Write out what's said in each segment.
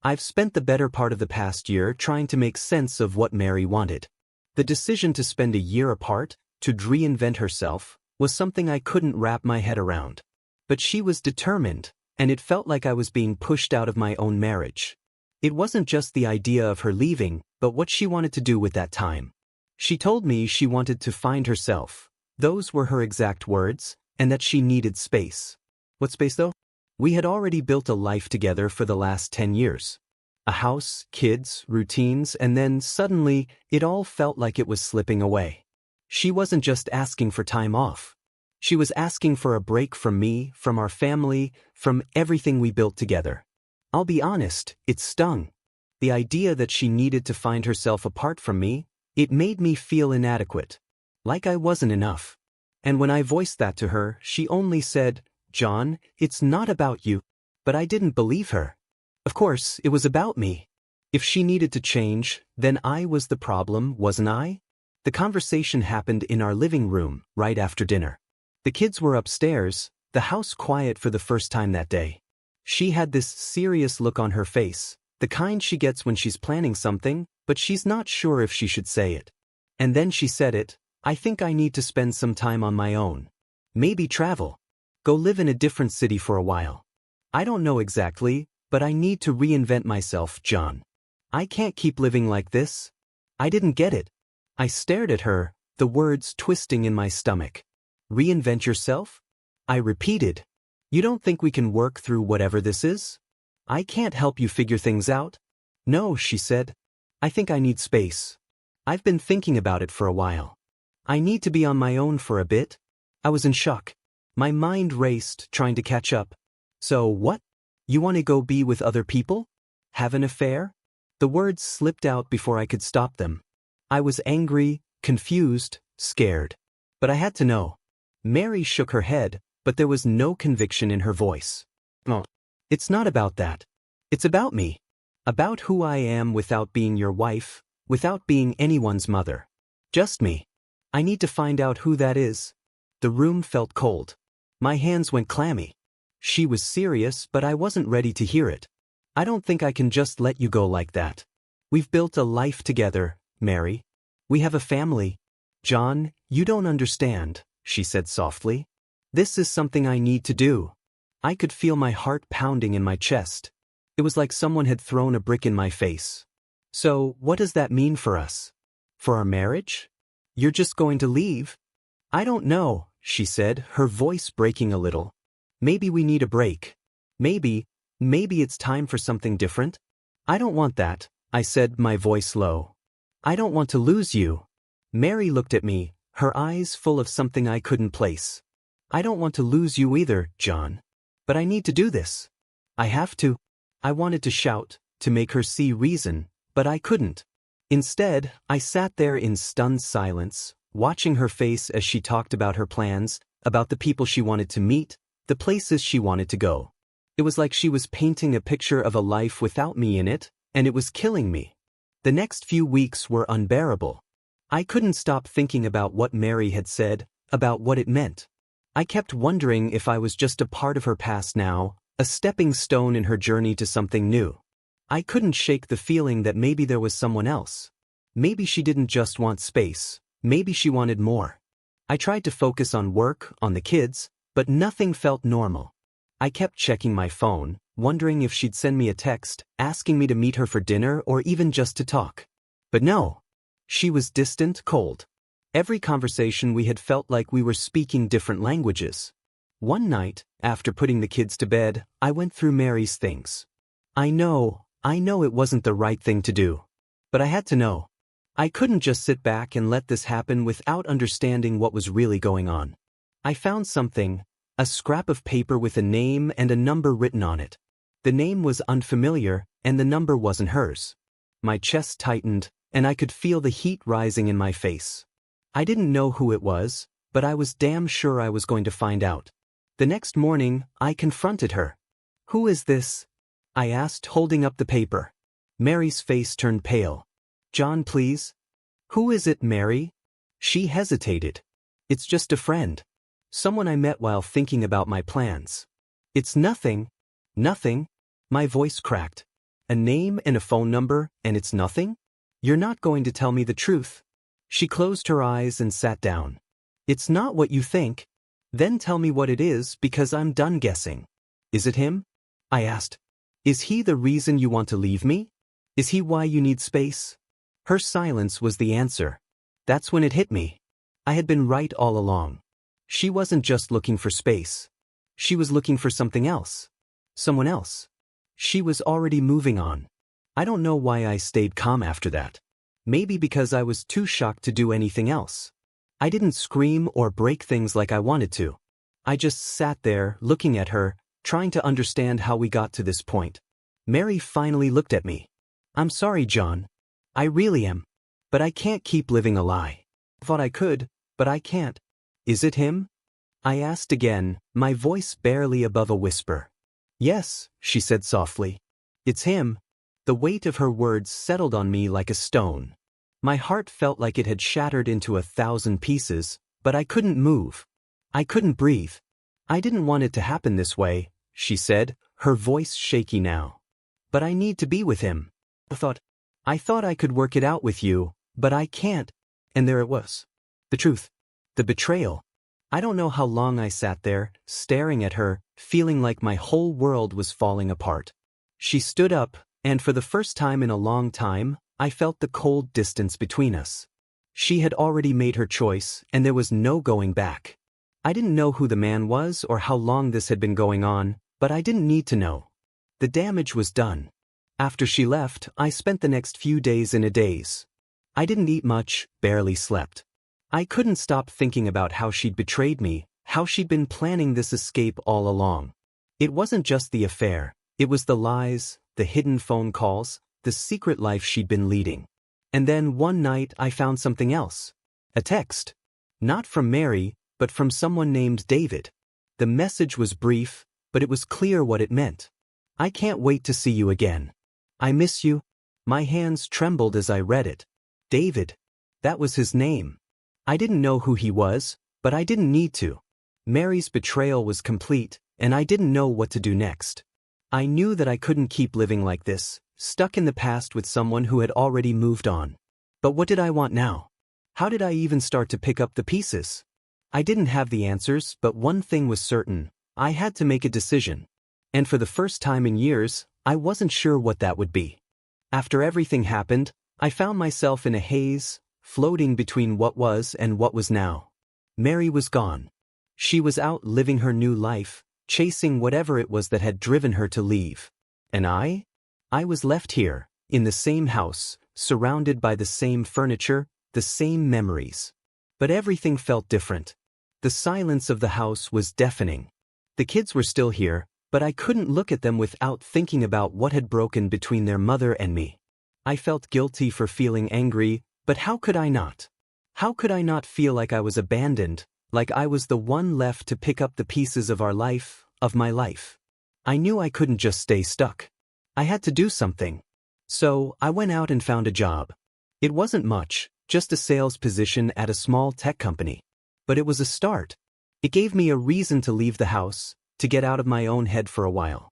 I've spent the better part of the past year trying to make sense of what Mary wanted. The decision to spend a year apart, to reinvent herself, was something I couldn't wrap my head around. But she was determined, and it felt like I was being pushed out of my own marriage. It wasn't just the idea of her leaving, but what she wanted to do with that time. She told me she wanted to find herself. Those were her exact words, and that she needed space. What space though? We had already built a life together for the last 10 years. A house, kids, routines, and then suddenly, it all felt like it was slipping away. She wasn't just asking for time off. She was asking for a break from me, from our family, from everything we built together. I'll be honest, it stung. The idea that she needed to find herself apart from me, it made me feel inadequate. Like I wasn't enough. And when I voiced that to her, she only said, "John, it's not about you." But I didn't believe her. Of course, it was about me. If she needed to change, then I was the problem, wasn't I? The conversation happened in our living room, right after dinner. The kids were upstairs, the house quiet for the first time that day. She had this serious look on her face, the kind she gets when she's planning something, but she's not sure if she should say it. And then she said it, "I think I need to spend some time on my own. Maybe travel. Go live in a different city for a while. I don't know exactly, but I need to reinvent myself, John. I can't keep living like this." I didn't get it. I stared at her, the words twisting in my stomach. "Reinvent yourself?" I repeated. "You don't think we can work through whatever this is? I can't help you figure things out?" "No," she said. "I think I need space. I've been thinking about it for a while. I need to be on my own for a bit." I was in shock. My mind raced, trying to catch up. "So what? You want to go be with other people? Have an affair?" The words slipped out before I could stop them. I was angry, confused, scared. But I had to know. Mary shook her head, but there was no conviction in her voice. "Oh, it's not about that. It's about me. About who I am without being your wife, without being anyone's mother. Just me. I need to find out who that is." The room felt cold. My hands went clammy. She was serious, but I wasn't ready to hear it. "I don't think I can just let you go like that. We've built a life together, Mary. We have a family." "John, you don't understand," she said softly. "This is something I need to do." I could feel my heart pounding in my chest. It was like someone had thrown a brick in my face. "So, what does that mean for us? For our marriage? You're just going to leave?" "I don't know," she said, her voice breaking a little. "Maybe we need a break. Maybe it's time for something different." "I don't want that," I said, my voice low. "I don't want to lose you." Mary looked at me, her eyes full of something I couldn't place. "I don't want to lose you either, John. But I need to do this. I have to." I wanted to shout, to make her see reason, but I couldn't. Instead, I sat there in stunned silence, watching her face as she talked about her plans, about the people she wanted to meet, the places she wanted to go. It was like she was painting a picture of a life without me in it, and it was killing me. The next few weeks were unbearable. I couldn't stop thinking about what Mary had said, about what it meant. I kept wondering if I was just a part of her past now, a stepping stone in her journey to something new. I couldn't shake the feeling that maybe there was someone else. Maybe she didn't just want space, maybe she wanted more. I tried to focus on work, on the kids, but nothing felt normal. I kept checking my phone, wondering if she'd send me a text, asking me to meet her for dinner or even just to talk. But no. She was distant, cold. Every conversation we had felt like we were speaking different languages. One night, after putting the kids to bed, I went through Mary's things. I know it wasn't the right thing to do. But I had to know. I couldn't just sit back and let this happen without understanding what was really going on. I found something, a scrap of paper with a name and a number written on it. The name was unfamiliar, and the number wasn't hers. My chest tightened, and I could feel the heat rising in my face. I didn't know who it was, but I was damn sure I was going to find out. The next morning, I confronted her. "Who is this?" I asked, holding up the paper. Mary's face turned pale. "John, please." "Who is it, Mary?" She hesitated. "It's just a friend. Someone I met while thinking about my plans." "It's nothing." "Nothing?" My voice cracked. A name and a phone number, and it's nothing? You're not going to tell me the truth. She closed her eyes and sat down. It's not what you think. Then tell me what it is, because I'm done guessing. Is it him? I asked. Is he the reason you want to leave me? Is he why you need space? Her silence was the answer. That's when it hit me. I had been right all along. She wasn't just looking for space. She was looking for something else. Someone else. She was already moving on. I don't know why I stayed calm after that. Maybe because I was too shocked to do anything else. I didn't scream or break things like I wanted to. I just sat there, looking at her, trying to understand how we got to this point. Mary finally looked at me. I'm sorry, John. I really am. But I can't keep living a lie. I thought I could, but I can't. Is it him? I asked again, my voice barely above a whisper. Yes, she said softly. It's him. The weight of her words settled on me like a stone. My heart felt like it had shattered into 1,000 pieces, but I couldn't move. I couldn't breathe. I didn't want it to happen this way, she said, her voice shaky now. But I need to be with him. I thought I could work it out with you, but I can't. And there it was. The truth. The betrayal. I don't know how long I sat there, staring at her, feeling like my whole world was falling apart. She stood up, and for the first time in a long time, I felt the cold distance between us. She had already made her choice, and there was no going back. I didn't know who the man was or how long this had been going on, but I didn't need to know. The damage was done. After she left, I spent the next few days in a daze. I didn't eat much, barely slept. I couldn't stop thinking about how she'd betrayed me, how she'd been planning this escape all along. It wasn't just the affair, it was the lies, the hidden phone calls, the secret life she'd been leading. And then one night I found something else. A text. Not from Mary, but from someone named David. The message was brief, but it was clear what it meant. I can't wait to see you again. I miss you. My hands trembled as I read it. David. That was his name. I didn't know who he was, but I didn't need to. Mary's betrayal was complete, and I didn't know what to do next. I knew that I couldn't keep living like this, stuck in the past with someone who had already moved on. But what did I want now? How did I even start to pick up the pieces? I didn't have the answers, but one thing was certain. I had to make a decision. And for the first time in years, I wasn't sure what that would be. After everything happened, I found myself in a haze, floating between what was and what was now. Mary was gone. She was out living her new life, chasing whatever it was that had driven her to leave. And I was left here, in the same house, surrounded by the same furniture, the same memories. But everything felt different. The silence of the house was deafening. The kids were still here, but I couldn't look at them without thinking about what had broken between their mother and me. I felt guilty for feeling angry, but how could I not? How could I not feel like I was abandoned, like I was the one left to pick up the pieces of our life, of my life? I knew I couldn't just stay stuck. I had to do something. So, I went out and found a job. It wasn't much, just a sales position at a small tech company. But it was a start. It gave me a reason to leave the house, to get out of my own head for a while.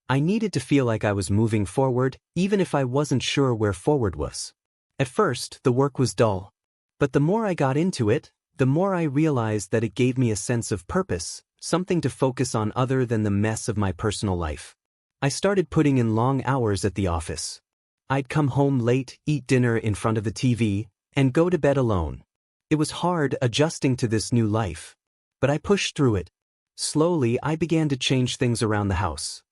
I needed to feel like I was moving forward, even if I wasn't sure where forward was. At first, the work was dull. But the more I got into it, the more I realized that it gave me a sense of purpose, something to focus on other than the mess of my personal life. I started putting in long hours at the office. I'd come home late, eat dinner in front of the TV, and go to bed alone. It was hard adjusting to this new life. But I pushed through it. Slowly, I began to change things around the house.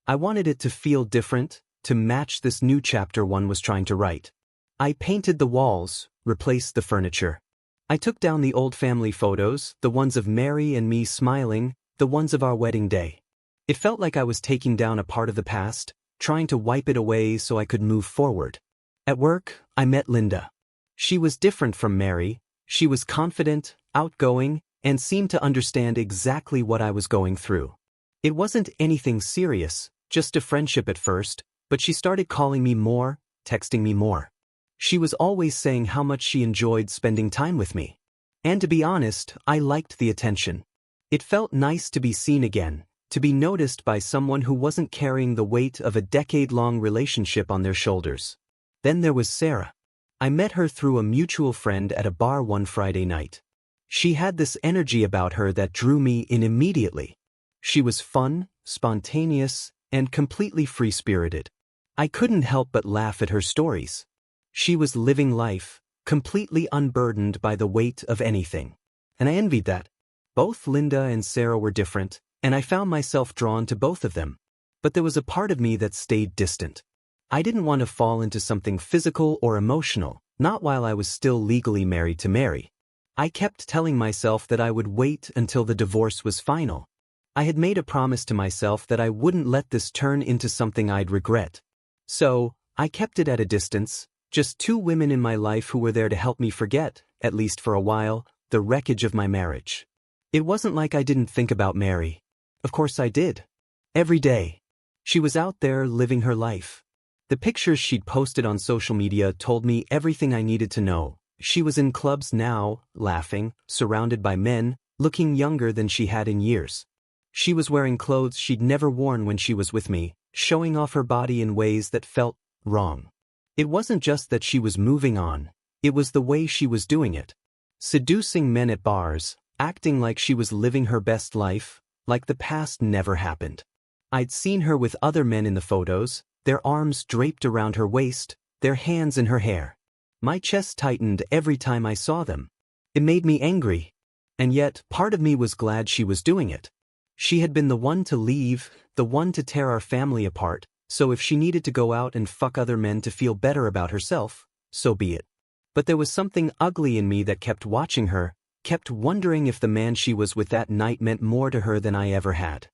I wanted it to feel different, to match this new chapter one was trying to write. I painted the walls, replaced the furniture. I took down the old family photos, the ones of Mary and me smiling, the ones of our wedding day. It felt like I was taking down a part of the past, trying to wipe it away so I could move forward. At work, I met Linda. She was different from Mary. She was confident, outgoing, and seemed to understand exactly what I was going through. It wasn't anything serious, just a friendship at first, but she started calling me more, texting me more. She was always saying how much she enjoyed spending time with me. And to be honest, I liked the attention. It felt nice to be seen again, To be noticed by someone who wasn't carrying the weight of a decade-long relationship on their shoulders. Then there was Sarah. I met her through a mutual friend at a bar one Friday night. She had this energy about her that drew me in immediately. She was fun, spontaneous, and completely free-spirited. I couldn't help but laugh at her stories. She was living life, completely unburdened by the weight of anything. And I envied that. Both Linda and Sarah were different, and I found myself drawn to both of them. But there was a part of me that stayed distant. I didn't want to fall into something physical or emotional, not while I was still legally married to Mary. I kept telling myself that I would wait until the divorce was final. I had made a promise to myself that I wouldn't let this turn into something I'd regret. So, I kept it at a distance, just two women in my life who were there to help me forget, at least for a while, the wreckage of my marriage. It wasn't like I didn't think about Mary. Of course I did. Every day. She was out there living her life. The pictures she'd posted on social media told me everything I needed to know. She was in clubs now, laughing, surrounded by men, looking younger than she had in years. She was wearing clothes she'd never worn when she was with me, showing off her body in ways that felt wrong. It wasn't just that she was moving on, it was the way she was doing it. Seducing men at bars, acting like she was living her best life, like the past never happened. I'd seen her with other men in the photos, their arms draped around her waist, their hands in her hair. My chest tightened every time I saw them. It made me angry. And yet, part of me was glad she was doing it. She had been the one to leave, the one to tear our family apart, so if she needed to go out and fuck other men to feel better about herself, so be it. But there was something ugly in me that kept watching her, kept wondering if the man she was with that night meant more to her than I ever had.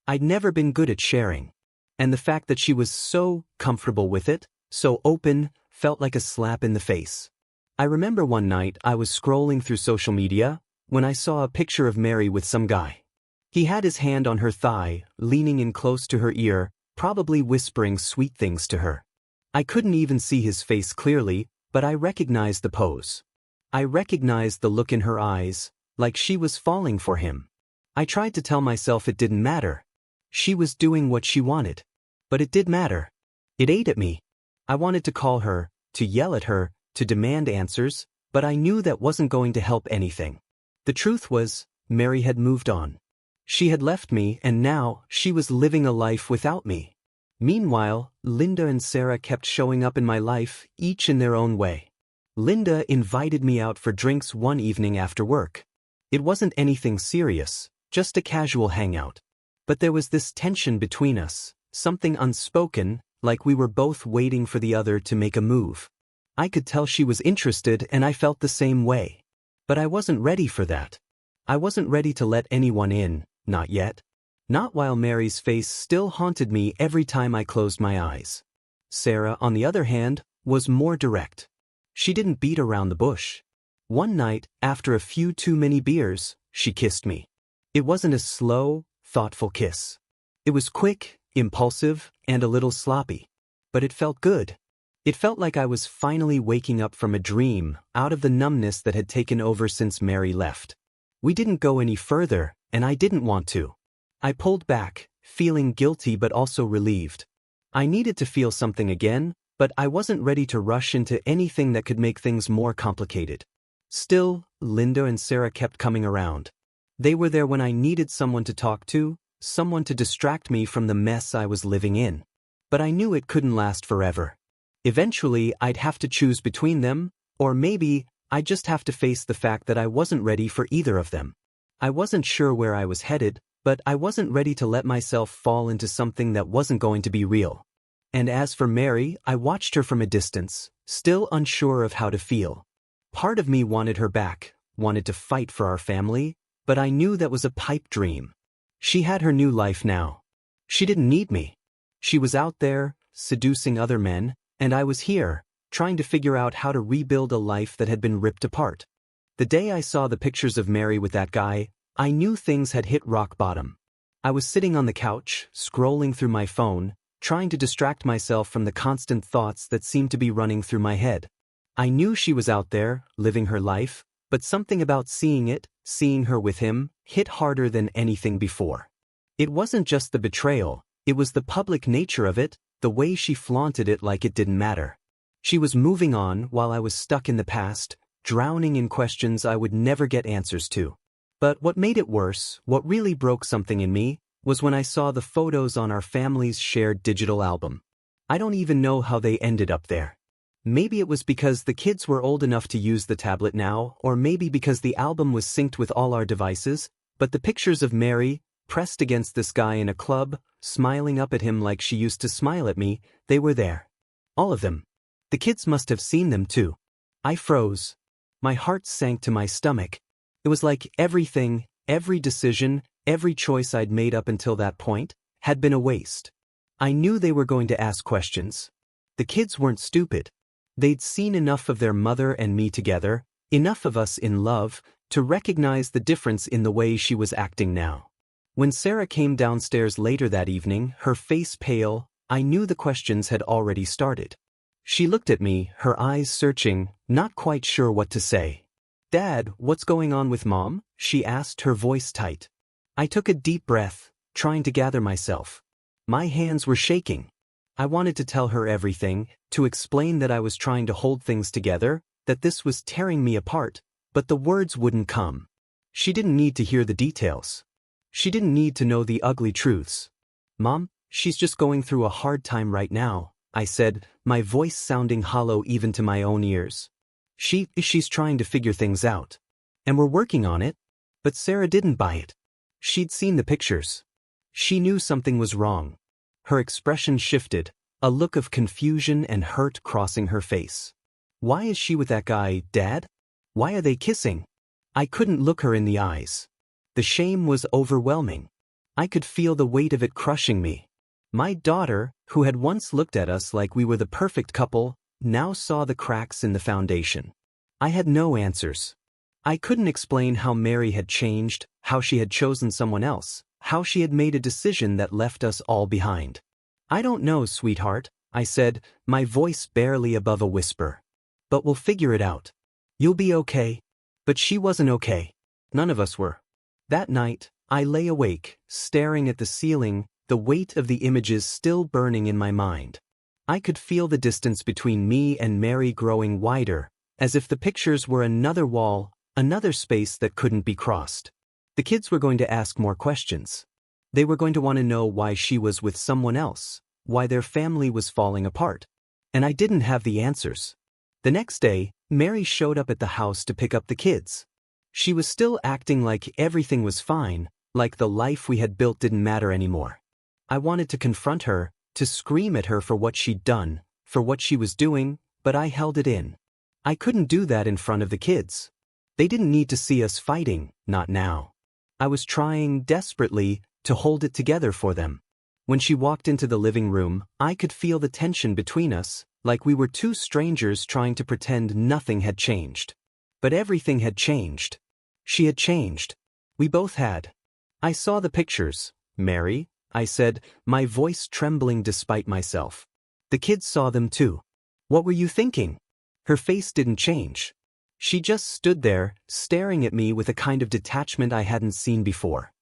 I'd never been good at sharing. And the fact that she was so comfortable with it, so open, felt like a slap in the face. I remember one night I was scrolling through social media when I saw a picture of Mary with some guy. He had his hand on her thigh, leaning in close to her ear, probably whispering sweet things to her. I couldn't even see his face clearly, but I recognized the pose. I recognized the look in her eyes, like she was falling for him. I tried to tell myself it didn't matter. She was doing what she wanted. But it did matter. It ate at me. I wanted to call her, to yell at her, to demand answers, but I knew that wasn't going to help anything. The truth was, Mary had moved on. She had left me, and now she was living a life without me. Meanwhile, Linda and Sarah kept showing up in my life, each in their own way. Linda invited me out for drinks one evening after work. It wasn't anything serious, just a casual hangout. But there was this tension between us, something unspoken, like we were both waiting for the other to make a move. I could tell she was interested and I felt the same way. But I wasn't ready for that. I wasn't ready to let anyone in, not yet. Not while Mary's face still haunted me every time I closed my eyes. Sarah, on the other hand, was more direct. She didn't beat around the bush. One night, after a few too many beers, she kissed me. It wasn't a slow, thoughtful kiss. It was quick, impulsive, and a little sloppy. But it felt good. It felt like I was finally waking up from a dream, out of the numbness that had taken over since Mary left. We didn't go any further, and I didn't want to. I pulled back, feeling guilty but also relieved. I needed to feel something again, but I wasn't ready to rush into anything that could make things more complicated. Still, Linda and Sarah kept coming around. They were there when I needed someone to talk to, someone to distract me from the mess I was living in. But I knew it couldn't last forever. Eventually, I'd have to choose between them, or maybe I'd just have to face the fact that I wasn't ready for either of them. I wasn't sure where I was headed, but I wasn't ready to let myself fall into something that wasn't going to be real. And as for Mary, I watched her from a distance, still unsure of how to feel. Part of me wanted her back, wanted to fight for our family, but I knew that was a pipe dream. She had her new life now. She didn't need me. She was out there, seducing other men, and I was here, trying to figure out how to rebuild a life that had been ripped apart. The day I saw the pictures of Mary with that guy, I knew things had hit rock bottom. I was sitting on the couch, scrolling through my phone, trying to distract myself from the constant thoughts that seemed to be running through my head. I knew she was out there, living her life, but something about seeing her with him, hit harder than anything before. It wasn't just the betrayal, it was the public nature of it, the way she flaunted it like it didn't matter. She was moving on while I was stuck in the past, drowning in questions I would never get answers to. But what made it worse, what really broke something in me, was when I saw the photos on our family's shared digital album. I don't even know how they ended up there. Maybe it was because the kids were old enough to use the tablet now, or maybe because the album was synced with all our devices, but the pictures of Mary, pressed against this guy in a club, smiling up at him like she used to smile at me, they were there. All of them. The kids must have seen them too. I froze. My heart sank to my stomach. It was like everything, every decision, every choice I'd made up until that point, had been a waste. I knew they were going to ask questions. The kids weren't stupid. They'd seen enough of their mother and me together, enough of us in love, to recognize the difference in the way she was acting now. When Sarah came downstairs later that evening, her face pale, I knew the questions had already started. She looked at me, her eyes searching, not quite sure what to say. "Dad, what's going on with Mom?" she asked, her voice tight. I took a deep breath, trying to gather myself. My hands were shaking. I wanted to tell her everything, to explain that I was trying to hold things together, that this was tearing me apart, but the words wouldn't come. She didn't need to hear the details. She didn't need to know the ugly truths. "Mom, she's just going through a hard time right now," I said, my voice sounding hollow even to my own ears. She's trying to figure things out. And we're working on it." But Sarah didn't buy it. She'd seen the pictures. She knew something was wrong. Her expression shifted, a look of confusion and hurt crossing her face. "Why is she with that guy, Dad? Why are they kissing?" I couldn't look her in the eyes. The shame was overwhelming. I could feel the weight of it crushing me. My daughter, who had once looked at us like we were the perfect couple, now saw the cracks in the foundation. I had no answers. I couldn't explain how Mary had changed, how she had chosen someone else, how she had made a decision that left us all behind. "I don't know, sweetheart," I said, my voice barely above a whisper. "But we'll figure it out. You'll be okay." But she wasn't okay. None of us were. That night, I lay awake, staring at the ceiling, the weight of the images still burning in my mind. I could feel the distance between me and Mary growing wider, as if the pictures were another wall, another space that couldn't be crossed. The kids were going to ask more questions. They were going to want to know why she was with someone else, why their family was falling apart. And I didn't have the answers. The next day, Mary showed up at the house to pick up the kids. She was still acting like everything was fine, like the life we had built didn't matter anymore. I wanted to confront her, to scream at her for what she'd done, for what she was doing, but I held it in. I couldn't do that in front of the kids. They didn't need to see us fighting, not now. I was trying desperately to hold it together for them. When she walked into the living room, I could feel the tension between us, like we were two strangers trying to pretend nothing had changed. But everything had changed. She had changed. We both had. "I saw the pictures, Mary," I said, my voice trembling despite myself. "The kids saw them too. What were you thinking?" Her face didn't change. She just stood there, staring at me with a kind of detachment I hadn't seen before.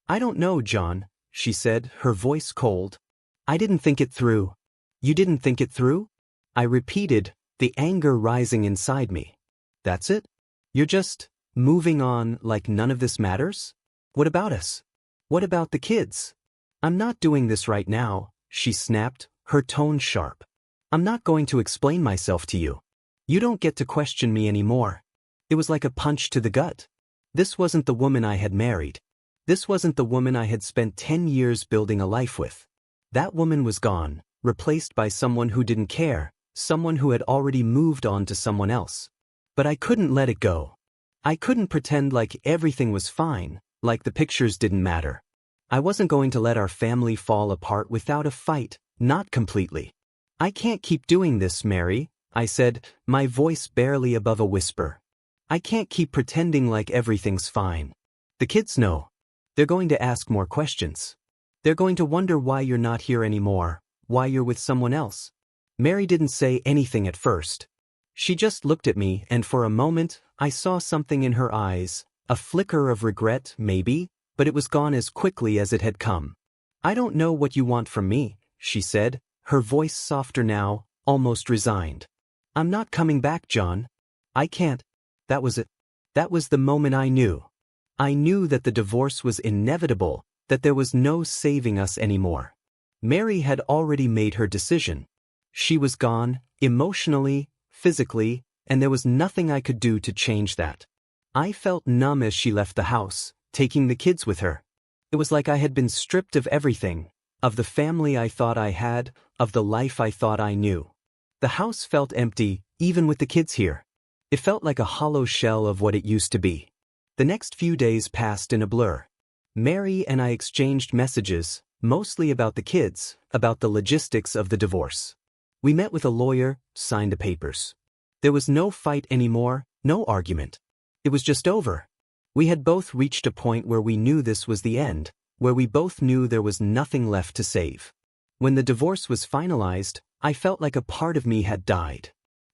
"I don't know, John," she said, her voice cold. "I didn't think it through." "You didn't think it through?" I repeated, the anger rising inside me. "That's it? You're just moving on like none of this matters? What about us? What about the kids?" "I'm not doing this right now," she snapped, her tone sharp. "I'm not going to explain myself to you. You don't get to question me anymore." It was like a punch to the gut. This wasn't the woman I had married. This wasn't the woman I had spent 10 years building a life with. That woman was gone, replaced by someone who didn't care, someone who had already moved on to someone else. But I couldn't let it go. I couldn't pretend like everything was fine, like the pictures didn't matter. I wasn't going to let our family fall apart without a fight, not completely. "I can't keep doing this, Mary," I said, my voice barely above a whisper. "I can't keep pretending like everything's fine. The kids know. They're going to ask more questions. They're going to wonder why you're not here anymore, why you're with someone else." Mary didn't say anything at first. She just looked at me, and for a moment, I saw something in her eyes, a flicker of regret, maybe, but it was gone as quickly as it had come. "I don't know what you want from me," she said, her voice softer now, almost resigned. "I'm not coming back, John. I can't." That was it. That was the moment I knew. I knew that the divorce was inevitable, that there was no saving us anymore. Mary had already made her decision. She was gone, emotionally, physically, and there was nothing I could do to change that. I felt numb as she left the house, taking the kids with her. It was like I had been stripped of everything, of the family I thought I had, of the life I thought I knew. The house felt empty, even with the kids here. It felt like a hollow shell of what it used to be. The next few days passed in a blur. Mary and I exchanged messages, mostly about the kids, about the logistics of the divorce. We met with a lawyer, signed the papers. There was no fight anymore, no argument. It was just over. We had both reached a point where we knew this was the end, where we both knew there was nothing left to save. When the divorce was finalized, I felt like a part of me had died.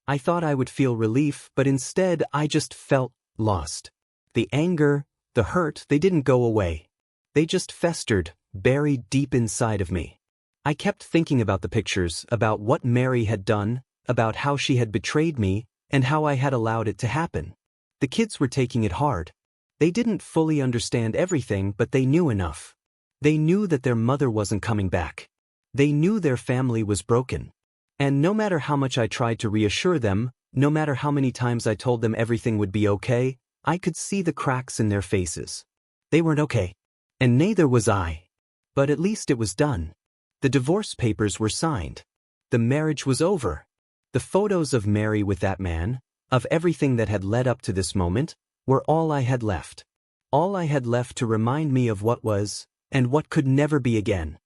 I thought I would feel relief, but instead I just felt lost. The anger, the hurt, they didn't go away. They just festered, buried deep inside of me. I kept thinking about the pictures, about what Mary had done, about how she had betrayed me, and how I had allowed it to happen. The kids were taking it hard. They didn't fully understand everything, but they knew enough. They knew that their mother wasn't coming back. They knew their family was broken. And no matter how much I tried to reassure them, no matter how many times I told them everything would be okay, I could see the cracks in their faces. They weren't okay. And neither was I. But at least it was done. The divorce papers were signed. The marriage was over. The photos of Mary with that man, of everything that had led up to this moment, were all I had left. All I had left to remind me of what was, and what could never be again.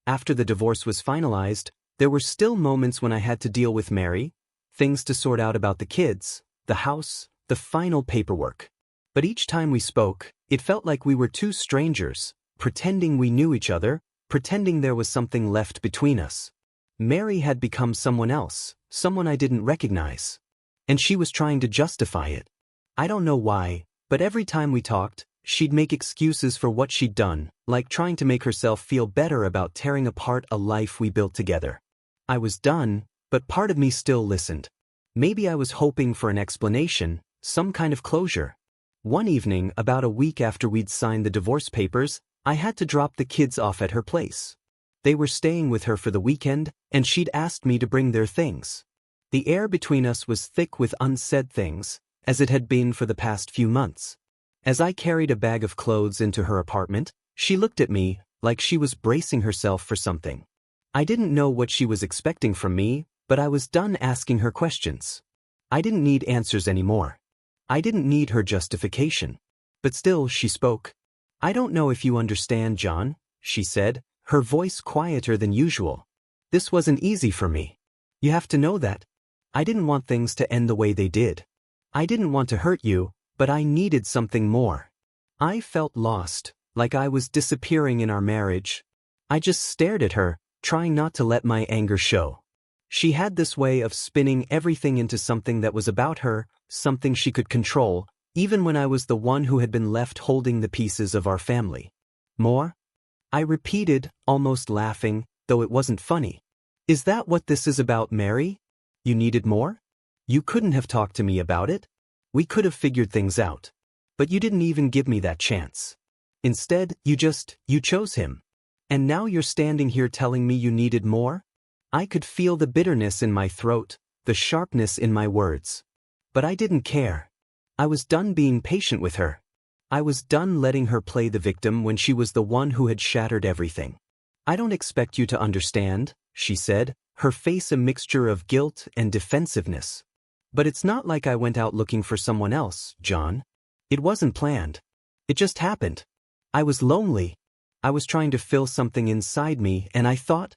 After the divorce was finalized, there were still moments when I had to deal with Mary, things to sort out about the kids, the house, the final paperwork. But each time we spoke, it felt like we were two strangers, pretending we knew each other, pretending there was something left between us. Mary had become someone else, someone I didn't recognize. And she was trying to justify it. I don't know why, but every time we talked, she'd make excuses for what she'd done, like trying to make herself feel better about tearing apart a life we built together. I was done, but part of me still listened. Maybe I was hoping for an explanation, some kind of closure. One evening, about a week after we'd signed the divorce papers, I had to drop the kids off at her place. They were staying with her for the weekend, and she'd asked me to bring their things. The air between us was thick with unsaid things, as it had been for the past few months. As I carried a bag of clothes into her apartment, she looked at me, like she was bracing herself for something. I didn't know what she was expecting from me, but I was done asking her questions. I didn't need answers anymore. I didn't need her justification. But still, she spoke. "I don't know if you understand, John," she said, her voice quieter than usual. "This wasn't easy for me. You have to know that. I didn't want things to end the way they did. I didn't want to hurt you, but I needed something more." I felt lost, like I was disappearing in our marriage. I just stared at her, trying not to let my anger show. She had this way of spinning everything into something that was about her, something she could control, even when I was the one who had been left holding the pieces of our family. "More?" I repeated, almost laughing, though it wasn't funny. "Is that what this is about, Mary? You needed more? You couldn't have talked to me about it? We could have figured things out. But you didn't even give me that chance. Instead, you chose him. And now you're standing here telling me you needed more?" I could feel the bitterness in my throat, the sharpness in my words. But I didn't care. I was done being patient with her. I was done letting her play the victim when she was the one who had shattered everything. "I don't expect you to understand," she said, her face a mixture of guilt and defensiveness. "But it's not like I went out looking for someone else, John. It wasn't planned. It just happened. I was lonely. I was trying to fill something inside me, and I thought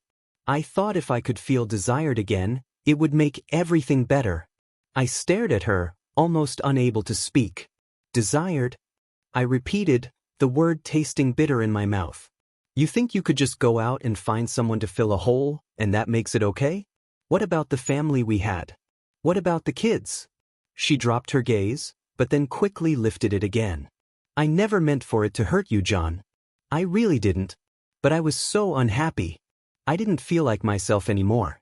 if I could feel desired again, it would make everything better." I stared at her, almost unable to speak. "Desired?" I repeated, the word tasting bitter in my mouth. "You think you could just go out and find someone to fill a hole, and that makes it okay? What about the family we had? What about the kids?" She dropped her gaze, but then quickly lifted it again. "I never meant for it to hurt you, John. I really didn't. But I was so unhappy. I didn't feel like myself anymore.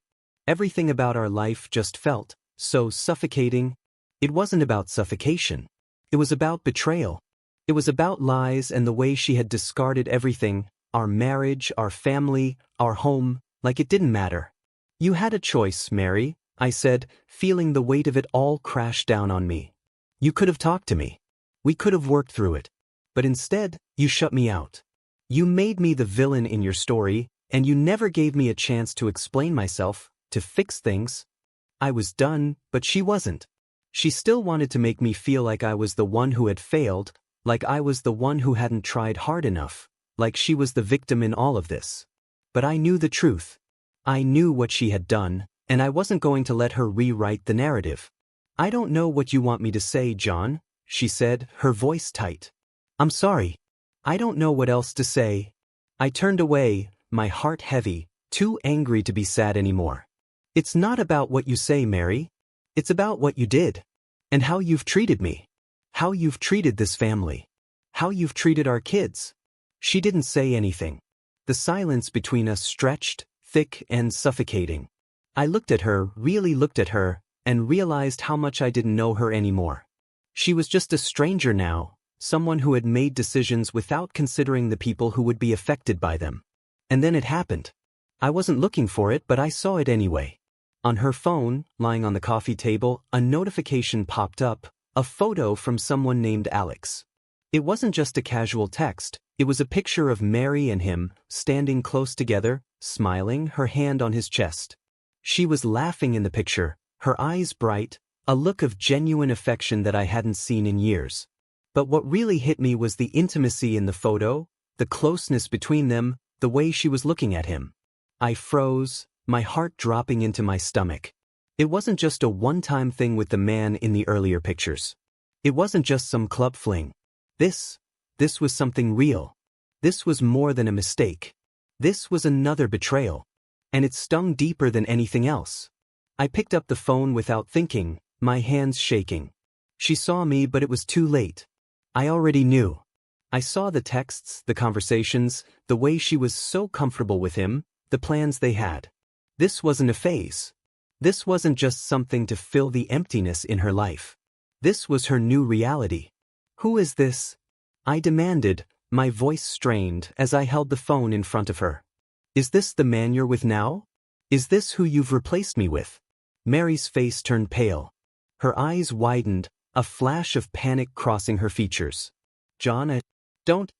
Everything about our life just felt so suffocating. It wasn't about suffocation. It was about betrayal. It was about lies and the way she had discarded everything, our marriage, our family, our home, like it didn't matter. You had a choice, Mary, I said, feeling the weight of it all crash down on me. You could have talked to me. We could have worked through it. But instead, you shut me out. You made me the villain in your story, and you never gave me a chance to explain myself, to fix things. I was done, but she wasn't. She still wanted to make me feel like I was the one who had failed, like I was the one who hadn't tried hard enough, like she was the victim in all of this. But I knew the truth. I knew what she had done, and I wasn't going to let her rewrite the narrative. I don't know what you want me to say, John, she said, her voice tight. I'm sorry. I don't know what else to say. I turned away, my heart heavy, too angry to be sad anymore. It's not about what you say, Mary. It's about what you did. And how you've treated me. How you've treated this family. How you've treated our kids. She didn't say anything. The silence between us stretched, thick and suffocating. I looked at her, really looked at her, and realized how much I didn't know her anymore. She was just a stranger now, someone who had made decisions without considering the people who would be affected by them. And then it happened. I wasn't looking for it, but I saw it anyway. On her phone, lying on the coffee table, a notification popped up, a photo from someone named Alex. It wasn't just a casual text, it was a picture of Mary and him, standing close together, smiling, her hand on his chest. She was laughing in the picture, her eyes bright, a look of genuine affection that I hadn't seen in years. But what really hit me was the intimacy in the photo, the closeness between them, the way she was looking at him. I froze, my heart dropping into my stomach. It wasn't just a one-time thing with the man in the earlier pictures. It wasn't just some club fling. This was something real. This was more than a mistake. This was another betrayal. And it stung deeper than anything else. I picked up the phone without thinking, my hands shaking. She saw me, but it was too late. I already knew. I saw the texts, the conversations, the way she was so comfortable with him, the plans they had. This wasn't a phase. This wasn't just something to fill the emptiness in her life. This was her new reality. Who is this? I demanded, my voice strained as I held the phone in front of her. Is this the man you're with now? Is this who you've replaced me with? Mary's face turned pale. Her eyes widened, a flash of panic crossing her features. John,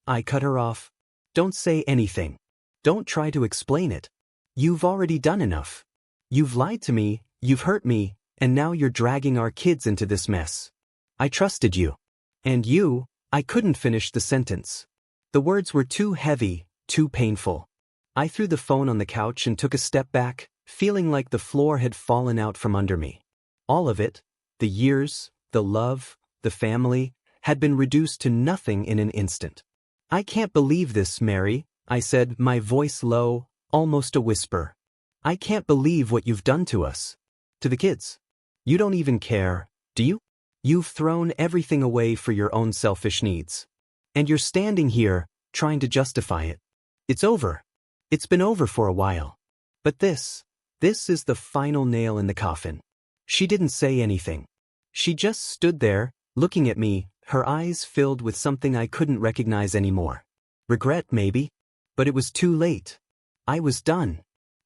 I cut her off. Don't say anything. Don't try to explain it. You've already done enough. You've lied to me, you've hurt me, and now you're dragging our kids into this mess. I trusted you. And you, I couldn't finish the sentence. The words were too heavy, too painful. I threw the phone on the couch and took a step back, feeling like the floor had fallen out from under me. All of it, the years, the love, the family, had been reduced to nothing in an instant. I can't believe this, Mary, I said, my voice low, almost a whisper. I can't believe what you've done to us. To the kids. You don't even care, do you? You've thrown everything away for your own selfish needs. And you're standing here, trying to justify it. It's over. It's been over for a while. But this is the final nail in the coffin. She didn't say anything. She just stood there, looking at me, her eyes filled with something I couldn't recognize anymore. Regret, maybe? But it was too late. I was done.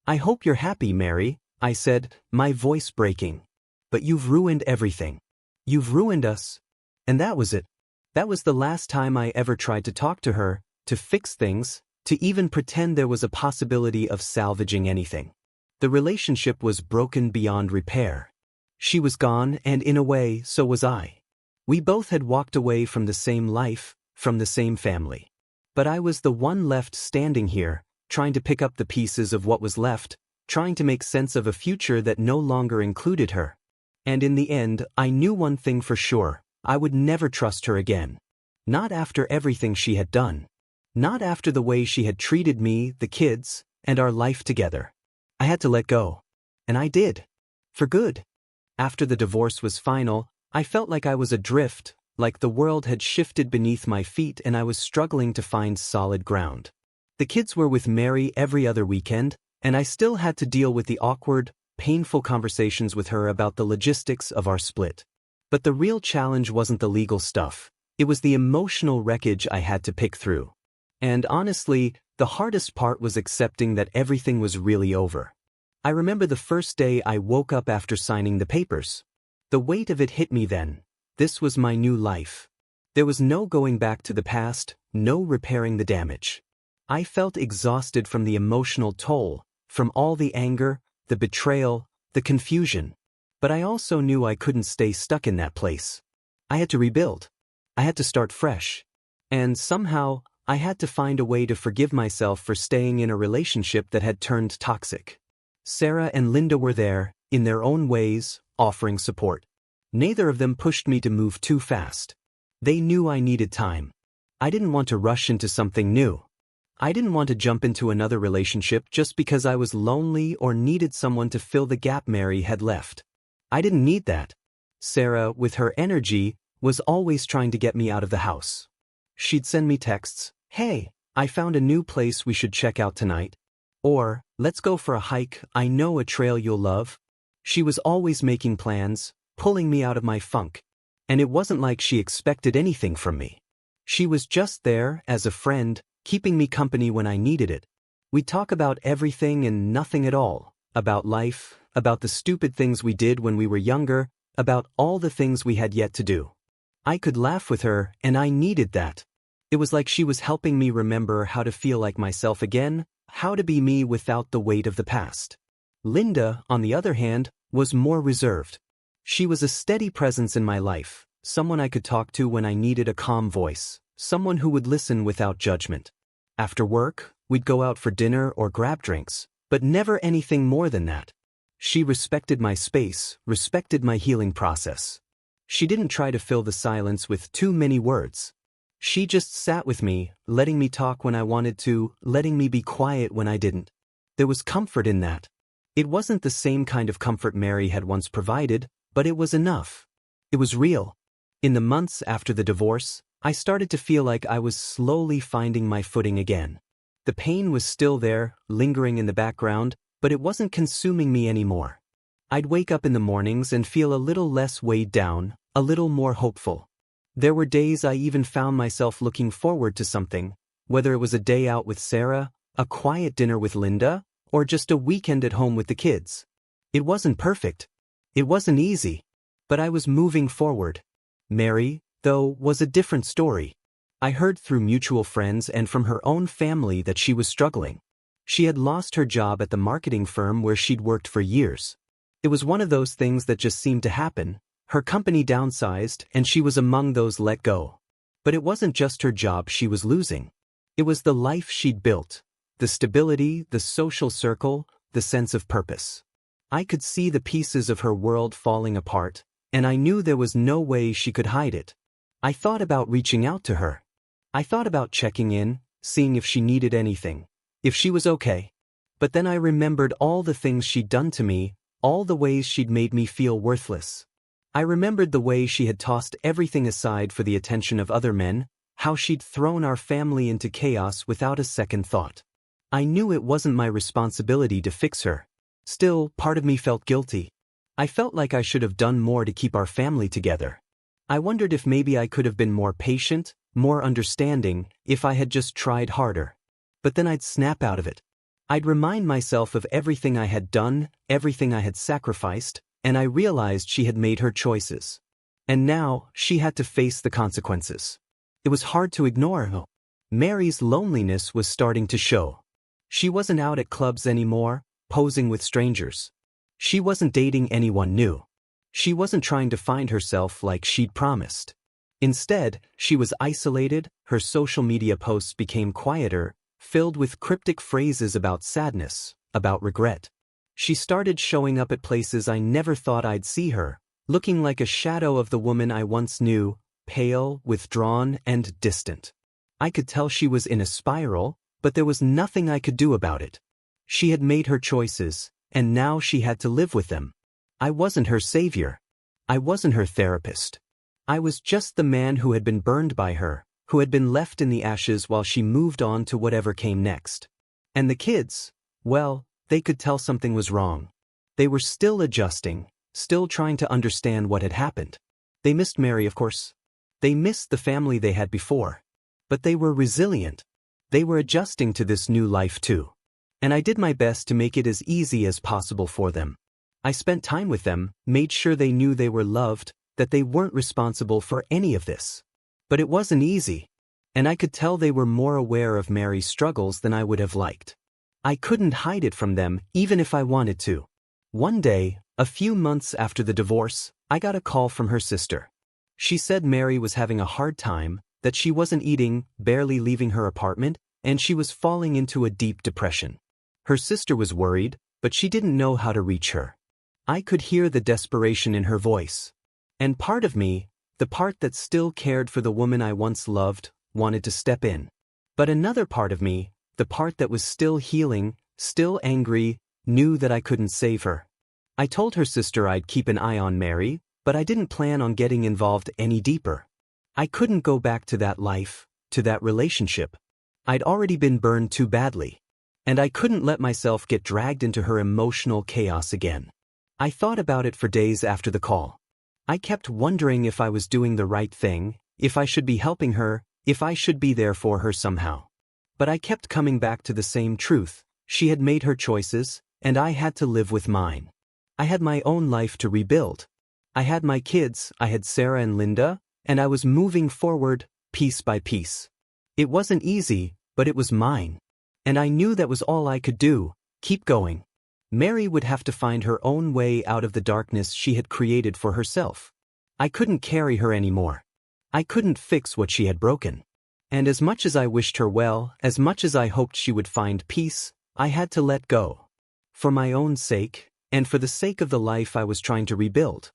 I hope you're happy, Mary, I said, my voice breaking. But you've ruined everything. You've ruined us. And that was it. That was the last time I ever tried to talk to her, to fix things, to even pretend there was a possibility of salvaging anything. The relationship was broken beyond repair. She was gone, and in a way, so was I. We both had walked away from the same life, from the same family. But I was the one left standing here, trying to pick up the pieces of what was left, trying to make sense of a future that no longer included her. And in the end, I knew one thing for sure. I would never trust her again. Not after everything she had done. Not after the way she had treated me, the kids, and our life together. I had to let go. And I did. For good. After the divorce was final, I felt like I was adrift, like the world had shifted beneath my feet and I was struggling to find solid ground. The kids were with Mary every other weekend, and I still had to deal with the awkward, painful conversations with her about the logistics of our split. But the real challenge wasn't the legal stuff, it was the emotional wreckage I had to pick through. And honestly, the hardest part was accepting that everything was really over. I remember the first day I woke up after signing the papers. The weight of it hit me then. This was my new life. There was no going back to the past, no repairing the damage. I felt exhausted from the emotional toll, from all the anger, the betrayal, the confusion. But I also knew I couldn't stay stuck in that place. I had to rebuild. I had to start fresh. And somehow, I had to find a way to forgive myself for staying in a relationship that had turned toxic. Sarah and Linda were there, in their own ways, offering support. Neither of them pushed me to move too fast. They knew I needed time. I didn't want to rush into something new. I didn't want to jump into another relationship just because I was lonely or needed someone to fill the gap Mary had left. I didn't need that. Sarah, with her energy, was always trying to get me out of the house. She'd send me texts, "Hey, I found a new place we should check out tonight." Or, "Let's go for a hike, I know a trail you'll love." She was always making plans, pulling me out of my funk. And it wasn't like she expected anything from me. She was just there, as a friend, keeping me company when I needed it. We'd talk about everything and nothing at all, about life, about the stupid things we did when we were younger, about all the things we had yet to do. I could laugh with her, and I needed that. It was like she was helping me remember how to feel like myself again, how to be me without the weight of the past. Linda, on the other hand, was more reserved. She was a steady presence in my life, someone I could talk to when I needed a calm voice, someone who would listen without judgment. After work, we'd go out for dinner or grab drinks, but never anything more than that. She respected my space, respected my healing process. She didn't try to fill the silence with too many words. She just sat with me, letting me talk when I wanted to, letting me be quiet when I didn't. There was comfort in that. It wasn't the same kind of comfort Mary had once provided, but it was enough. It was real. In the months after the divorce, I started to feel like I was slowly finding my footing again. The pain was still there, lingering in the background, but it wasn't consuming me anymore. I'd wake up in the mornings and feel a little less weighed down, a little more hopeful. There were days I even found myself looking forward to something, whether it was a day out with Sarah, a quiet dinner with Linda, or just a weekend at home with the kids. It wasn't perfect. It wasn't easy. But I was moving forward. Mary, though, was a different story. I heard through mutual friends and from her own family that she was struggling. She had lost her job at the marketing firm where she'd worked for years. It was one of those things that just seemed to happen. Her company downsized, and she was among those let go. But it wasn't just her job she was losing. It was the life she'd built, the stability, the social circle, the sense of purpose. I could see the pieces of her world falling apart, and I knew there was no way she could hide it. I thought about reaching out to her. I thought about checking in, seeing if she needed anything, if she was okay. But then I remembered all the things she'd done to me, all the ways she'd made me feel worthless. I remembered the way she had tossed everything aside for the attention of other men, how she'd thrown our family into chaos without a second thought. I knew it wasn't my responsibility to fix her. Still, part of me felt guilty. I felt like I should have done more to keep our family together. I wondered if maybe I could have been more patient, more understanding, if I had just tried harder. But then I'd snap out of it. I'd remind myself of everything I had done, everything I had sacrificed, and I realized she had made her choices. And now, she had to face the consequences. It was hard to ignore her. Mary's loneliness was starting to show. She wasn't out at clubs anymore, posing with strangers. She wasn't dating anyone new. She wasn't trying to find herself like she'd promised. Instead, she was isolated, her social media posts became quieter, filled with cryptic phrases about sadness, about regret. She started showing up at places I never thought I'd see her, looking like a shadow of the woman I once knew, pale, withdrawn, and distant. I could tell she was in a spiral, but there was nothing I could do about it. She had made her choices, and now she had to live with them. I wasn't her savior. I wasn't her therapist. I was just the man who had been burned by her, who had been left in the ashes while she moved on to whatever came next. And the kids, well, they could tell something was wrong. They were still adjusting, still trying to understand what had happened. They missed Mary, of course. They missed the family they had before. But they were resilient. They were adjusting to this new life too. And I did my best to make it as easy as possible for them. I spent time with them, made sure they knew they were loved, that they weren't responsible for any of this. But it wasn't easy. And I could tell they were more aware of Mary's struggles than I would have liked. I couldn't hide it from them, even if I wanted to. One day, a few months after the divorce, I got a call from her sister. She said Mary was having a hard time, that she wasn't eating, barely leaving her apartment, and she was falling into a deep depression. Her sister was worried, but she didn't know how to reach her. I could hear the desperation in her voice. And part of me, the part that still cared for the woman I once loved, wanted to step in. But another part of me, the part that was still healing, still angry, knew that I couldn't save her. I told her sister I'd keep an eye on Mary, but I didn't plan on getting involved any deeper. I couldn't go back to that life, to that relationship. I'd already been burned too badly. And I couldn't let myself get dragged into her emotional chaos again. I thought about it for days after the call. I kept wondering if I was doing the right thing, if I should be helping her, if I should be there for her somehow. But I kept coming back to the same truth. She had made her choices, and I had to live with mine. I had my own life to rebuild. I had my kids, I had Sarah and Linda, and I was moving forward, piece by piece. It wasn't easy, but it was mine. And I knew that was all I could do, keep going. Mary would have to find her own way out of the darkness she had created for herself. I couldn't carry her anymore. I couldn't fix what she had broken. And as much as I wished her well, as much as I hoped she would find peace, I had to let go. For my own sake, and for the sake of the life I was trying to rebuild.